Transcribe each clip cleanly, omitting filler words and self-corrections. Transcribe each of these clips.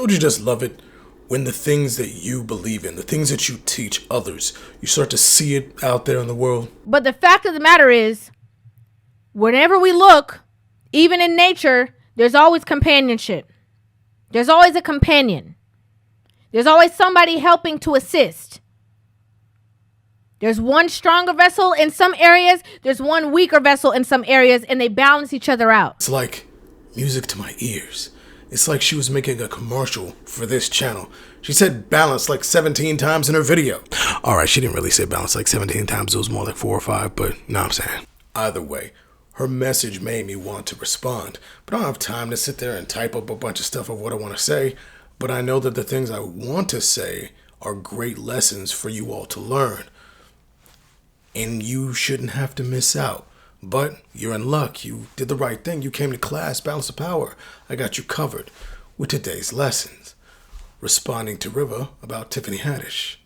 Don't you just love it when the things that you believe in, the things that you teach others, you start to see it out there in the world? But the fact of the matter is, whenever we look, even in nature, there's always companionship. There's always a companion. There's always somebody helping to assist. There's one stronger vessel in some areas. There's one weaker vessel in some areas, and they balance each other out. It's like music to my ears. It's like she was making a commercial for this channel. She said balance like 17 times in her video. Alright, she didn't really say balance like 17 times. It was more like 4 or 5, but know what I'm saying. Either way, her message made me want to respond. But I don't have time to sit there and type up a bunch of stuff of what I want to say. But I know that the things I want to say are great lessons for you all to learn. And you shouldn't have to miss out. But you're in luck. You did the right thing. You came to class, Balance of Power. I got you covered with today's lessons. Responding to River about Tiffany Haddish.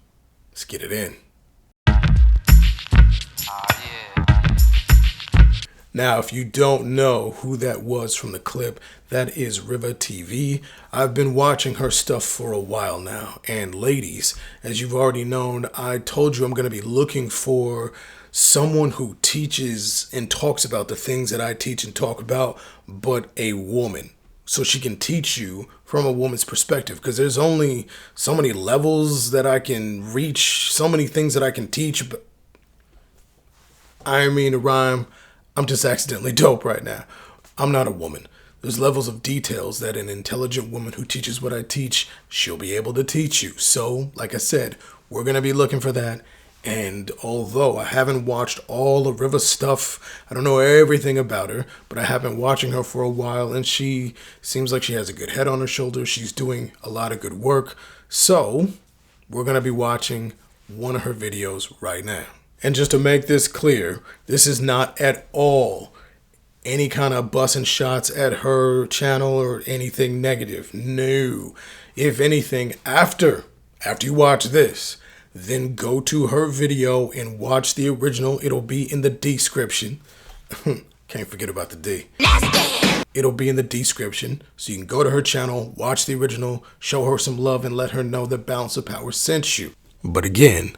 Let's get it in. Now, if you don't know who that was from the clip, that is River TV. I've been watching her stuff for a while now. And ladies, as you've already known, I told you I'm going to be looking for someone who teaches and talks about the things that I teach and talk about, but a woman. So she can teach you from a woman's perspective, because there's only so many levels that I can reach, so many things that I can teach. But I mean to rhyme, I'm just accidentally dope right now. I'm not a woman. There's levels of details that an intelligent woman who teaches what I teach, she'll be able to teach you. So, like I said, we're going to be looking for that. And although I haven't watched all of River's stuff, I don't know everything about her, but I have been watching her for a while, and she seems like she has a good head on her shoulders. She's doing a lot of good work. So we're going to be watching one of her videos right now. And just to make this clear, this is not at all any kind of busting shots at her channel or anything negative. No. If anything, after you watch this, then go to her video and watch the original. It'll be in the description. Can't forget about the D. It'll be in the description. So you can go to her channel, watch the original, show her some love, and let her know that Balance of Power sent you. But again,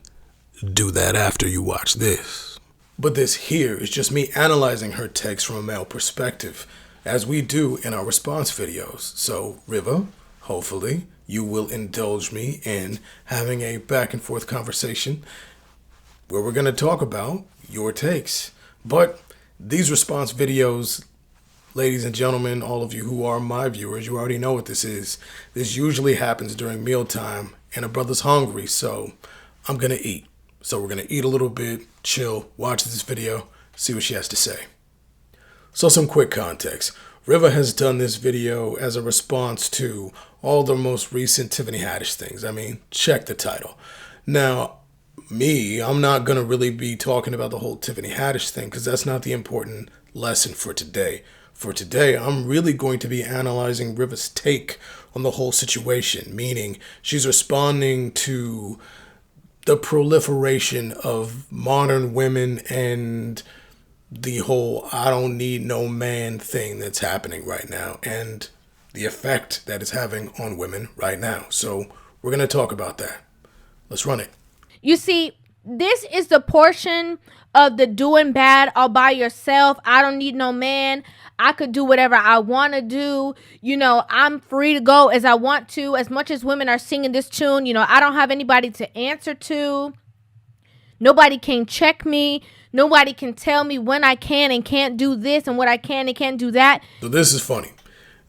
do that after you watch this. But this here is just me analyzing her text from a male perspective, as we do in our response videos. So, River, hopefully you will indulge me in having a back and forth conversation where we're going to talk about your takes. But these response videos, ladies and gentlemen, all of you who are my viewers, you already know what this is. This usually happens during mealtime and a brother's hungry, so I'm going to eat. So we're going to eat a little bit, chill, watch this video, see what she has to say. So some quick context. River has done this video as a response to all the most recent Tiffany Haddish things. I mean, check the title. Now, I'm not going to really be talking about the whole Tiffany Haddish thing, because that's not the important lesson for today. For today, I'm really going to be analyzing River's take on the whole situation, meaning she's responding to the proliferation of modern women and the whole I don't need no man thing that's happening right now, and the effect that it's having on women right now. So we're going to talk about that. Let's run it. You see, this is the portion of the doing bad all by yourself. I don't need no man. I could do whatever I want to do. You know, I'm free to go as I want to. As much as women are singing this tune, you know, I don't have anybody to answer to. Nobody can check me. Nobody can tell me when I can and can't do this and what I can and can't do that. So this is funny.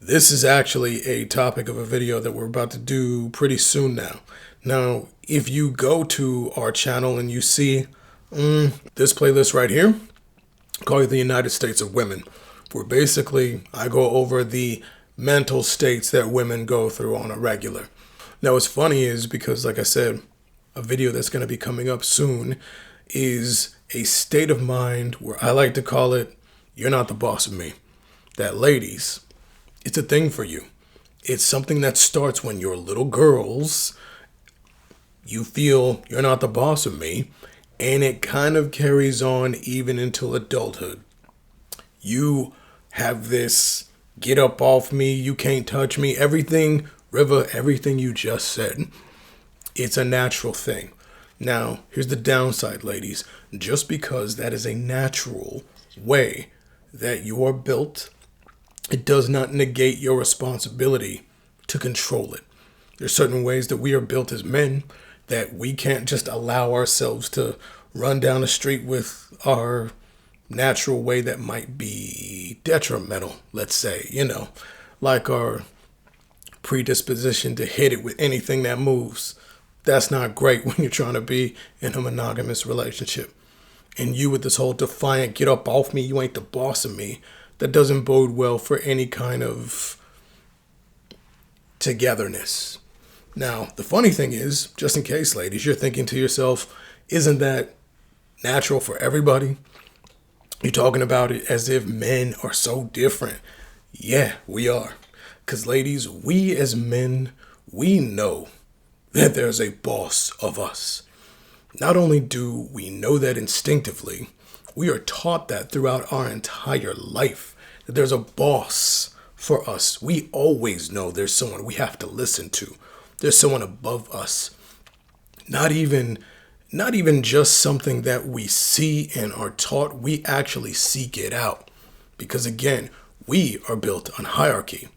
This is actually a topic of a video that we're about to do pretty soon now. Now, if you go to our channel and you see this playlist right here, called the United States of Women, where basically I go over the mental states that women go through on a regular. Now, what's funny is because, like I said, a video that's going to be coming up soon is a state of mind where I like to call it, you're not the boss of me. That, ladies, it's a thing for you. It's something that starts when you're little girls. You feel you're not the boss of me, and it kind of carries on even into adulthood. You have this get up off me, you can't touch me. Everything River, everything you just said, it's a natural thing. Now, here's the downside, ladies. Just because that is a natural way that you are built, it does not negate your responsibility to control it. There's certain ways that we are built as men that we can't just allow ourselves to run down the street with our natural way that might be detrimental, let's say, like our predisposition to hit it with anything that moves. That's not great when you're trying to be in a monogamous relationship. And you with this whole defiant, get up off me, you ain't the boss of me, that doesn't bode well for any kind of togetherness. Now, the funny thing is, just in case, ladies, you're thinking to yourself, isn't that natural for everybody? You're talking about it as if men are so different. Yeah, we are. Because, ladies, we as men, we know that there's a boss of us. Not only do we know that instinctively, we are taught that throughout our entire life, that there's a boss for us. We always know there's someone we have to listen to. There's someone above us. Not even just something that we see and are taught, we actually seek it out. Because again, we are built on hierarchy.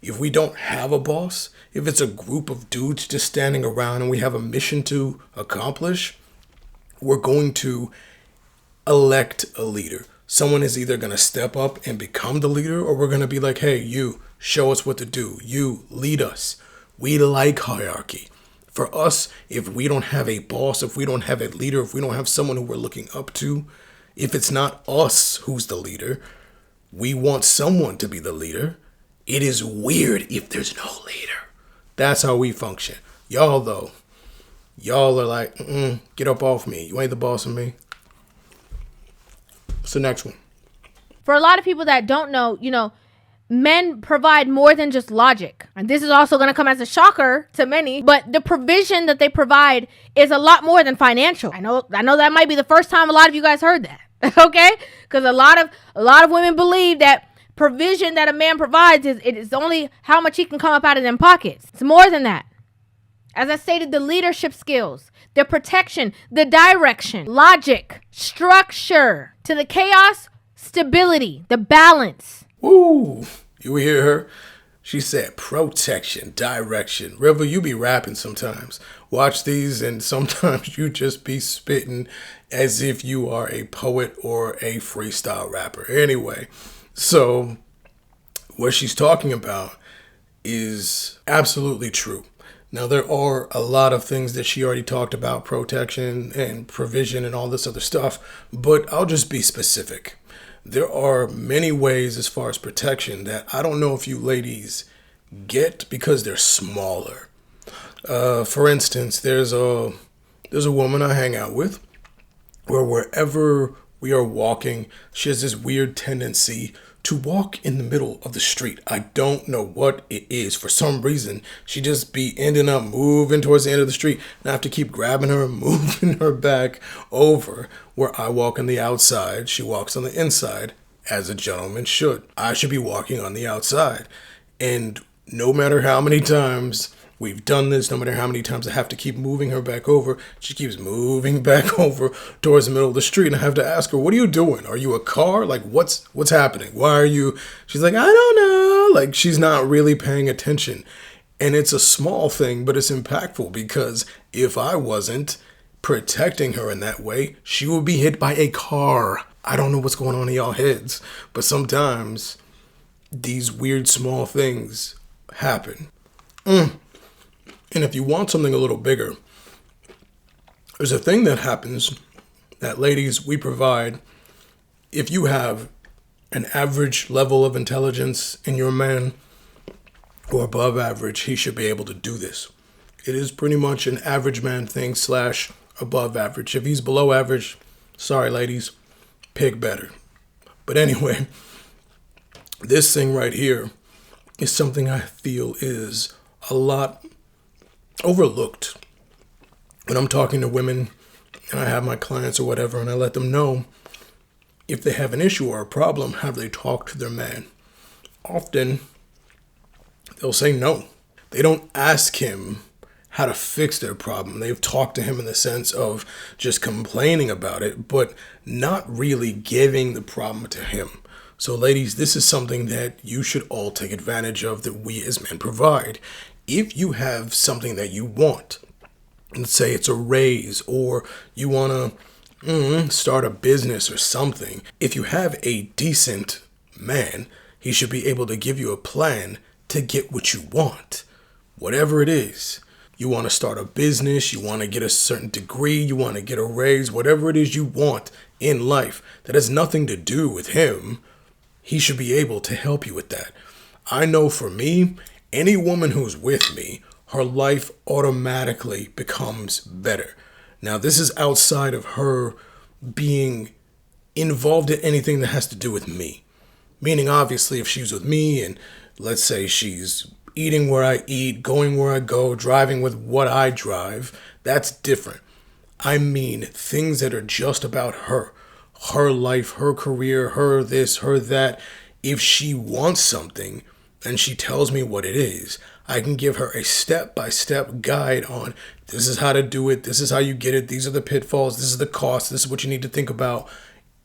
If we don't have a boss, if it's a group of dudes just standing around and we have a mission to accomplish, we're going to elect a leader. Someone is either going to step up and become the leader, or we're going to be like, hey, you, show us what to do. You, lead us. We like hierarchy. For us, if we don't have a boss, if we don't have a leader, if we don't have someone who we're looking up to, if it's not us who's the leader, we want someone to be the leader. It is weird if there's no leader. That's how we function. Y'all, though, y'all are like, get up off me. You ain't the boss of me. What's the next one? For a lot of people that don't know, men provide more than just logic. And this is also going to come as a shocker to many, but the provision that they provide is a lot more than financial. I know that might be the first time a lot of you guys heard that. Okay? Because a lot of women believe that provision that a man provides is only how much he can come up out of them pockets. It's more than that. As I stated, the leadership skills, the protection, the direction, logic, structure, to the chaos, stability, the balance. Woo! You hear her? She said protection, direction. River, you be rapping sometimes. Watch these and sometimes you just be spitting as if you are a poet or a freestyle rapper. Anyway, so what she's talking about is absolutely true. Now, there are a lot of things that she already talked about, protection and provision and all this other stuff, but I'll just be specific. There are many ways as far as protection that I don't know if you ladies get because they're smaller. For instance, there's a woman I hang out with where wherever we are walking, she has this weird tendency to walk in the middle of the street. I don't know what it is. For some reason, she just be ending up moving towards the end of the street. And I have to keep grabbing her and moving her back over where I walk on the outside. She walks on the inside, as a gentleman should. I should be walking on the outside. And no matter how many times we've done this, no matter how many times I have to keep moving her back over, she keeps moving back over towards the middle of the street. And I have to ask her, what are you doing? Are you a car? Like, what's happening? Why are you? She's like, I don't know. Like, she's not really paying attention. And it's a small thing, but it's impactful because if I wasn't protecting her in that way, she would be hit by a car. I don't know what's going on in y'all heads, but sometimes these weird small things happen. And if you want something a little bigger, there's a thing that happens that, ladies, we provide. If you have an average level of intelligence in your man or above average, he should be able to do this. It is pretty much an average man thing / above average. If he's below average, sorry, ladies, pick better. But anyway, this thing right here is something I feel is a lot overlooked. When I'm talking to women and I have my clients or whatever and I let them know if they have an issue or a problem, have they talked to their man? Often they'll say no. They don't ask him how to fix their problem. They've talked to him in the sense of just complaining about it, but not really giving the problem to him. So ladies, this is something that you should all take advantage of, that we as men provide. If you have something that you want, let's say it's a raise, or you want to start a business or something, if you have a decent man, he should be able to give you a plan to get what you want. Whatever it is. You want to start a business, you want to get a certain degree, you want to get a raise, whatever it is you want in life that has nothing to do with him, he should be able to help you with that. I know for me, any woman who's with me, her life automatically becomes better. Now, this is outside of her being involved in anything that has to do with me. Meaning, obviously, if she's with me and let's say she's eating where I eat, going where I go, driving with what I drive, that's different. I mean, things that are just about her life, her career, her this, her that. If she wants something and she tells me what it is, I can give her a step-by-step guide on this is how to do it, this is how you get it, these are the pitfalls, this is the cost, this is what you need to think about.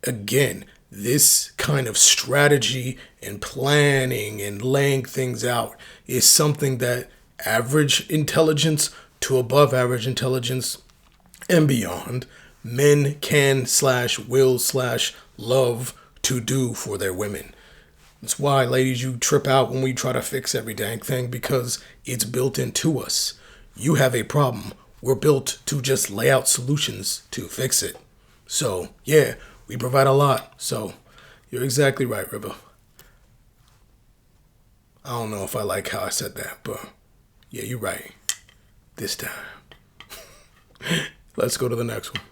Again, this kind of strategy and planning and laying things out is something that average intelligence to above average intelligence and beyond men can / will / love to do for their women. That's why, ladies, you trip out when we try to fix every dang thing, because it's built into us. You have a problem. We're built to just lay out solutions to fix it. So, yeah, we provide a lot. So, you're exactly right, River. I don't know if I like how I said that, but yeah, you're right. This time. Let's go to the next one.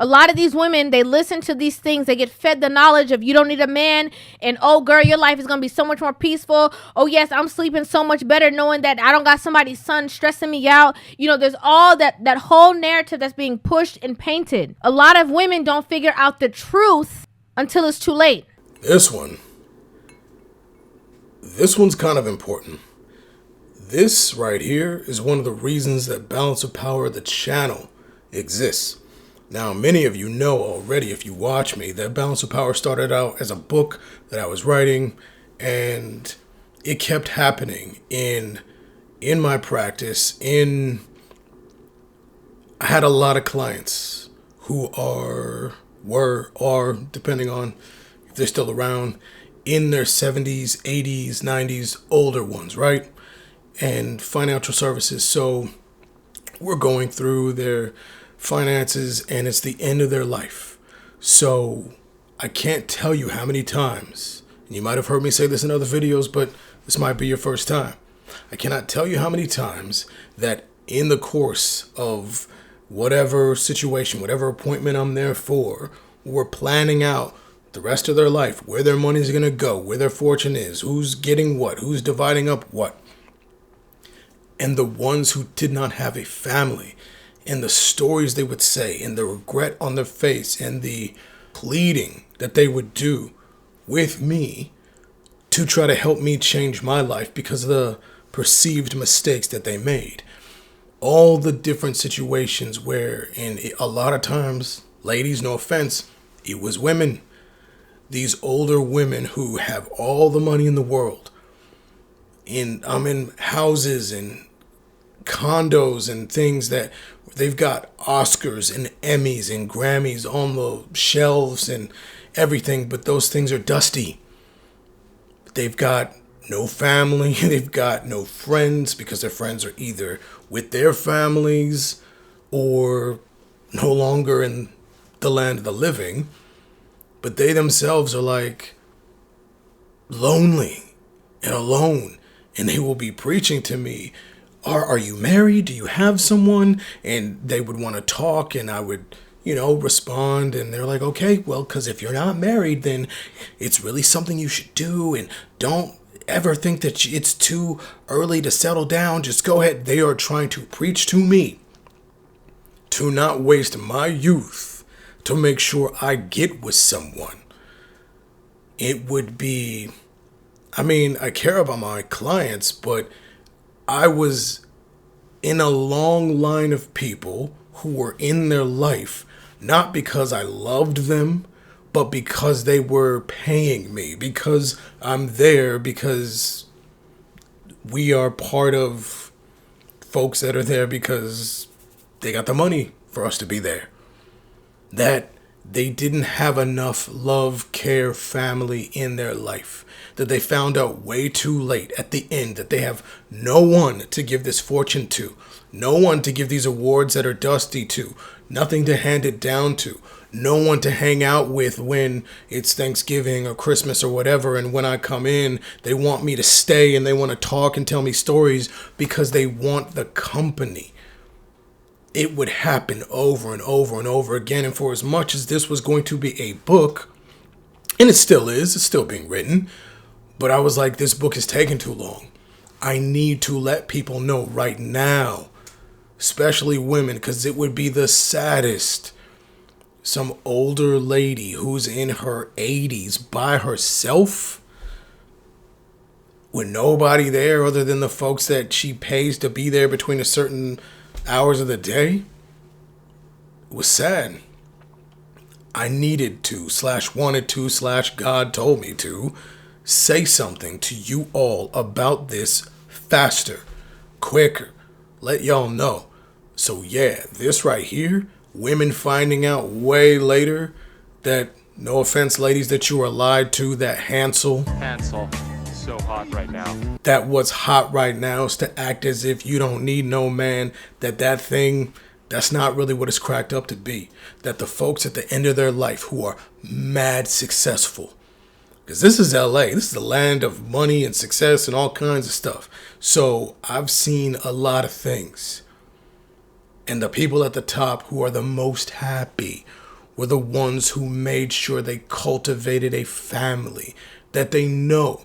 A lot of these women, they listen to these things. They get fed the knowledge of you don't need a man. And, oh, girl, your life is going to be so much more peaceful. Oh, yes, I'm sleeping so much better knowing that I don't got somebody's son stressing me out. You know, there's all that whole narrative that's being pushed and painted. A lot of women don't figure out the truth until it's too late. This one's kind of important. This right here is one of the reasons that Balance of Power, the channel, exists. Now, many of you know already, if you watch me, that Balance of Power started out as a book that I was writing, and it kept happening in my practice. I had a lot of clients who are, depending on if they're still around, in their 70s, 80s, 90s, older ones, right? And financial services. So we're going through their finances and it's the end of their life. So I can't tell you how many times, and you might have heard me say this in other videos, but this might be your first time. I cannot tell you how many times that in the course of whatever situation, whatever appointment I'm there for, we're planning out the rest of their life, where their money is going to go, where their fortune is, who's getting what, who's dividing up what. And the ones who did not have a family, and the stories they would say, and the regret on their face, and the pleading that they would do with me to try to help me change my life because of the perceived mistakes that they made. All the different situations where, and a lot of times, ladies, no offense, it was women. These older women who have all the money in the world. I'm in houses and condos and things that they've got Oscars and Emmys and Grammys on the shelves and everything, but those things are dusty. They've got no family, they've got no friends because their friends are either with their families or no longer in the land of the living, but they themselves are like lonely and alone, and they will be preaching to me, are you married? Do you have someone? And they would want to talk, and I would, respond, and they're like, okay, well, because if you're not married, then it's really something you should do, and don't ever think that it's too early to settle down. Just go ahead. They are trying to preach to me to not waste my youth to make sure I get with someone. It would be, I mean, I care about my clients, but I was in a long line of people who were in their life, not because I loved them, but because they were paying me, because I'm there, because we are part of folks that are there because they got the money for us to be there. That they didn't have enough love, care, family in their life. That they found out way too late at the end that they have no one to give this fortune to, no one to give these awards that are dusty to, nothing to hand it down to, no one to hang out with when it's Thanksgiving or Christmas or whatever. And when I come in, they want me to stay and they want to talk and tell me stories because they want the company. It would happen over and over and over again. And for as much as this was going to be a book, and it still is, it's still being written, but I was like, this book is taking too long. I need to let people know right now, especially women, because it would be the saddest. Some older lady who's in her 80s by herself with nobody there other than the folks that she pays to be there between a certain hours of the day. It was sad. I needed to / wanted to / God told me to say something to you all about this faster, quicker, let y'all know. So yeah, this right here, women finding out way later that, no offense ladies, that you are lied to, that Hansel so hot right now. That what's hot right now is to act as if you don't need no man, that thing, that's not really what it's cracked up to be. That the folks at the end of their life who are mad successful, because this is LA, this is the land of money and success and all kinds of stuff. So I've seen a lot of things. And the people at the top who are the most happy were the ones who made sure they cultivated a family, that they know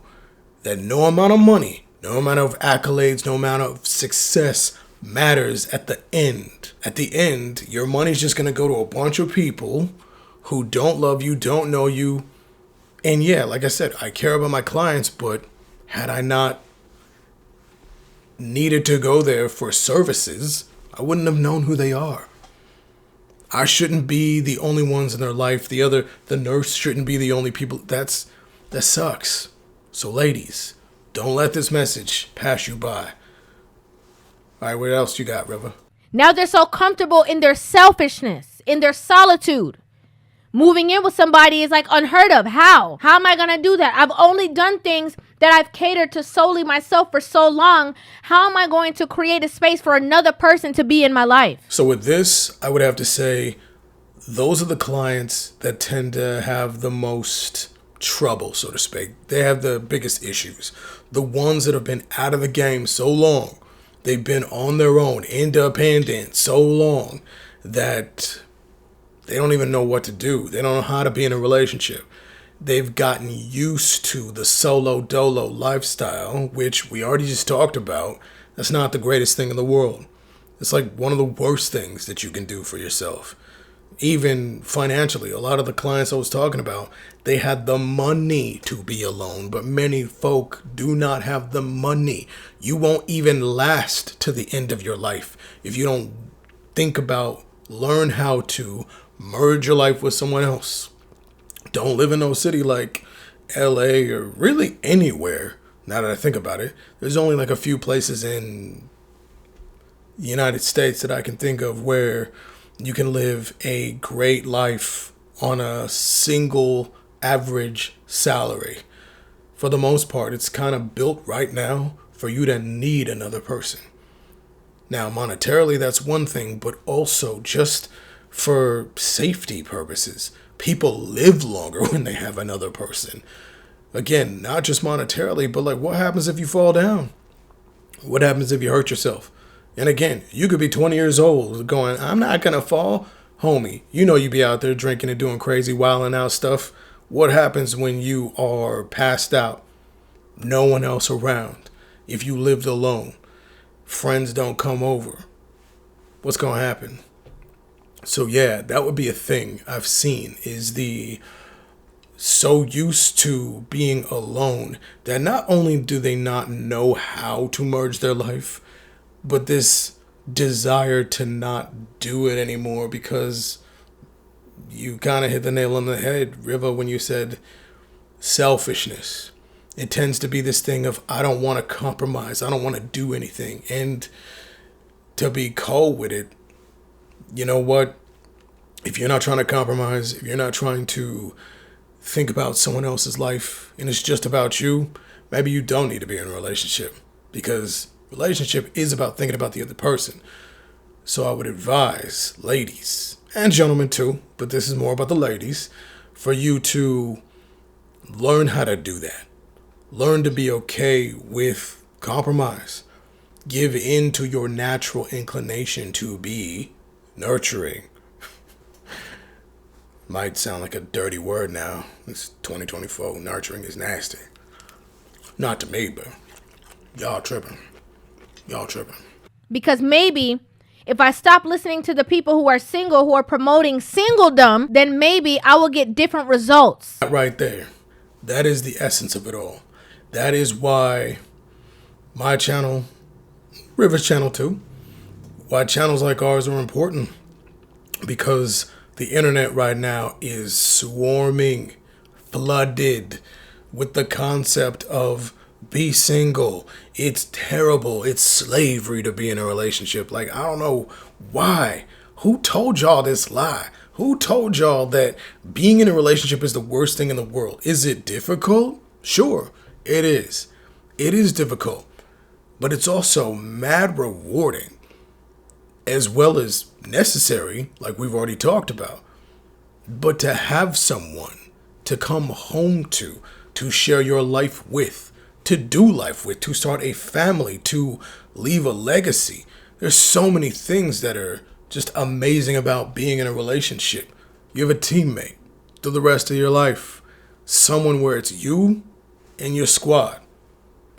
that no amount of money, no amount of accolades, no amount of success matters at the end. At the end, your money's just going to go to a bunch of people who don't love you, don't know you. And yeah, like I said, I care about my clients, but had I not needed to go there for services, I wouldn't have known who they are. I shouldn't be the only ones in their life. The nurse shouldn't be the only people. That sucks. So ladies, don't let this message pass you by. All right, what else you got, River? Now they're so comfortable in their selfishness, in their solitude. Moving in with somebody is like unheard of. How? How am I going to do that? I've only done things that I've catered to solely myself for so long. How am I going to create a space for another person to be in my life? So with this, I would have to say those are the clients that tend to have the most trouble, so to speak. They have the biggest issues. The ones that have been out of the game so long, they've been on their own, independent so long that they don't even know what to do. They don't know how to be in a relationship. They've gotten used to the solo dolo lifestyle, which we already just talked about. That's not the greatest thing in the world. It's like one of the worst things that you can do for yourself. Even financially, a lot of the clients I was talking about, they had the money to be alone, but many folk do not have the money. You won't even last to the end of your life if you don't learn how to merge your life with someone else. Don't live in no city like LA or really anywhere. Now that I think about it, there's only like a few places in the United States that I can think of where you can live a great life on a single average salary. For the most part, it's kind of built right now for you to need another person. Now, monetarily, that's one thing, but also just for safety purposes. People live longer when they have another person. Again, not just monetarily, but like what happens if you fall down? What happens if you hurt yourself? And again, you could be 20 years old going, I'm not going to fall. Homie, you know you be out there drinking and doing crazy, wilding out stuff. What happens when you are passed out? No one else around. If you lived alone, friends don't come over. What's going to happen? So yeah, that would be a thing I've seen is the so used to being alone that not only do they not know how to merge their life, but this desire to not do it anymore, because you kind of hit the nail on the head, Riva, when you said selfishness. It tends to be this thing of, I don't want to compromise, I don't want to do anything. And to be cold with it, you know what? If you're not trying to compromise, if you're not trying to think about someone else's life and it's just about you, maybe you don't need to be in a relationship, because relationship is about thinking about the other person. So I would advise ladies and gentlemen too, but this is more about the ladies, for you to learn how to do that. Learn to be okay with compromise. Give in to your natural inclination to be nurturing. Might sound like a dirty word now. It's 2024. Nurturing is nasty. Not to me, but y'all tripping. Y'all tripping. Because maybe if I stop listening to the people who are single, who are promoting singledom, then maybe I will get different results. Right there. That is the essence of it all. That is why my channel, River's channel too, why channels like ours are important. Because the internet right now is swarming, flooded with the concept of be single. It's terrible. It's slavery to be in a relationship. Like, I don't know why. Who told y'all this lie? Who told y'all that being in a relationship is the worst thing in the world? Is it difficult? Sure, it is. It is difficult. But it's also mad rewarding, as well as necessary, like we've already talked about. But to have someone to come home to share your life with, to do life with, to start a family, to leave a legacy. There's so many things that are just amazing about being in a relationship. You have a teammate through the rest of your life. Someone where it's you and your squad.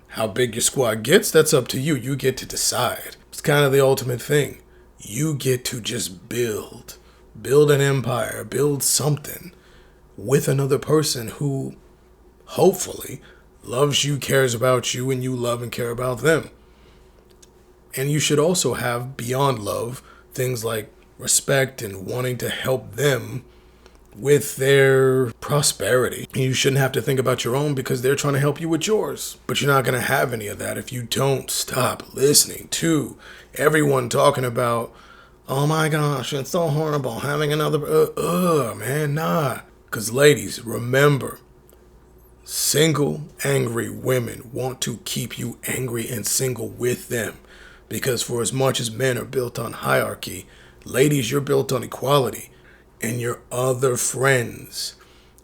How big your squad gets, that's up to you. You get to decide. It's kind of the ultimate thing. You get to just build an empire, build something with another person who hopefully loves you, cares about you, and you love and care about them. And you should also have, beyond love, things like respect and wanting to help them with their prosperity. You shouldn't have to think about your own because they're trying to help you with yours. But you're not going to have any of that if you don't stop listening to everyone talking about, oh my gosh, it's so horrible having another, man, nah. Because ladies, remember, single, angry women want to keep you angry and single with them. Because for as much as men are built on hierarchy, ladies, you're built on equality. And your other friends,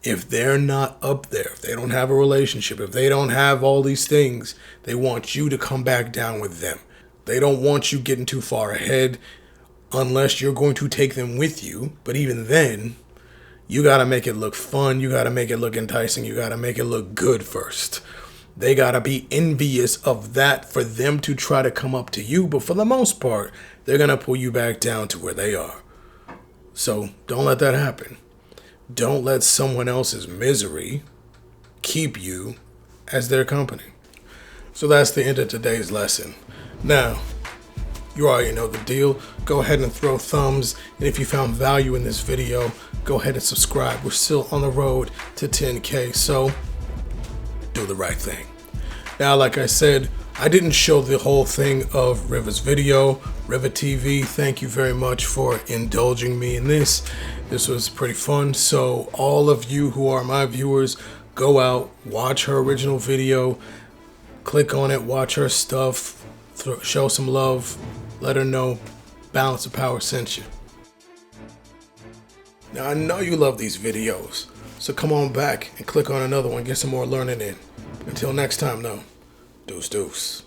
if they're not up there, if they don't have a relationship, if they don't have all these things, they want you to come back down with them. They don't want you getting too far ahead unless you're going to take them with you. But even then, you got to make it look fun. You got to make it look enticing. You got to make it look good first. They got to be envious of that for them to try to come up to you. But for the most part, they're going to pull you back down to where they are. So don't let that happen. Don't let someone else's misery keep you as their company. So that's the end of today's lesson. Now, you already know the deal. Go ahead and throw thumbs. And if you found value in this video, go ahead and subscribe. We're still on the road to 10K. So do the right thing. Now, like I said, I didn't show the whole thing of Riva's video. Riva TV, thank you very much for indulging me in this. This was pretty fun. So all of you who are my viewers, go out, watch her original video, click on it, watch her stuff, show some love, let her know Balance of Power sent you. Now I know you love these videos, so come on back and click on another one, get some more learning in. Until next time though, deuce deuce.